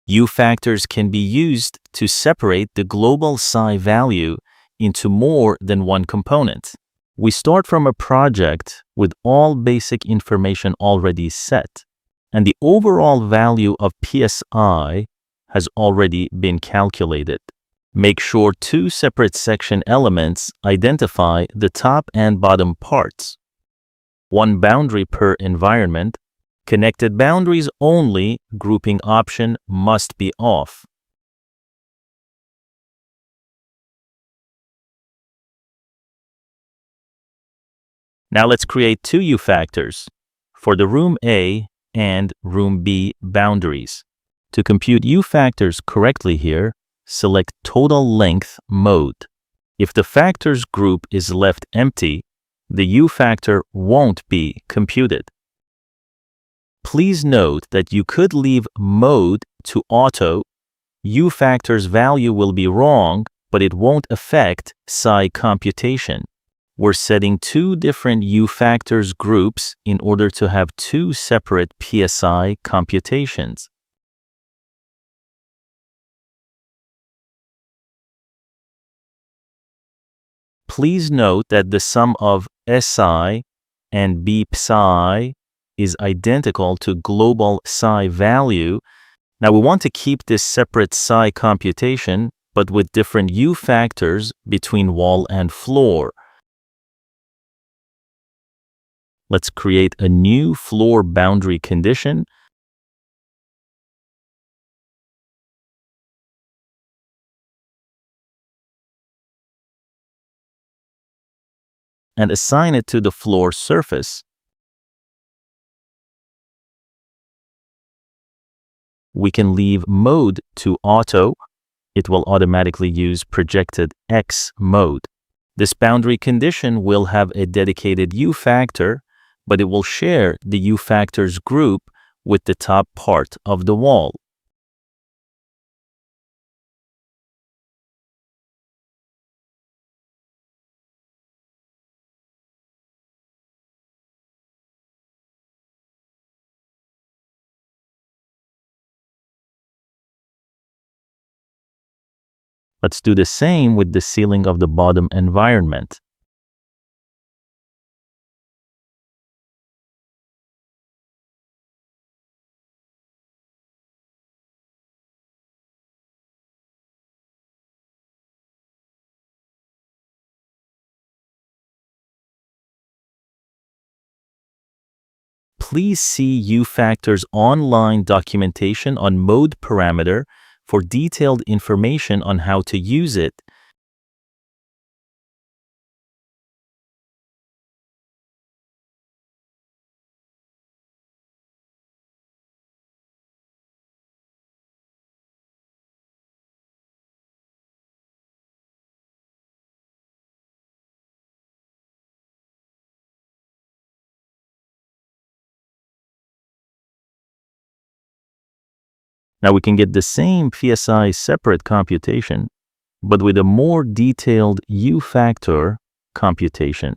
U factors can be used to separate the global psi value into more than one component. We start from a project with all basic information already set, and the overall value of psi has already been calculated. Make sure two separate section elements identify the top and bottom parts. One boundary per environment. Connected boundaries only, grouping option must be off. Now let's create two U factors for the room A and room B boundaries. To compute U factors correctly here, select Total Length mode. If the factors group is left empty, the U factor won't be computed. Please note that you could leave mode to auto. U factor's value will be wrong, but it won't affect psi computation. We're setting two different U factors groups in order to have two separate psi computations. Please note that the sum of SI and B psi is identical to global psi value. Now we want to keep this separate psi computation, but with different U factors between wall and floor. Let's create a new floor boundary condition. And assign it to the floor surface. We can leave mode to auto. It will automatically use projected X mode. This boundary condition will have a dedicated U factor, but it will share the U factors group with the top part of the wall. Let's do the same with the ceiling of the bottom environment. Please see U Factor's online documentation on mode parameter for detailed information on how to use it. Now we can get the same PSI separate computation, but with a more detailed U factor computation.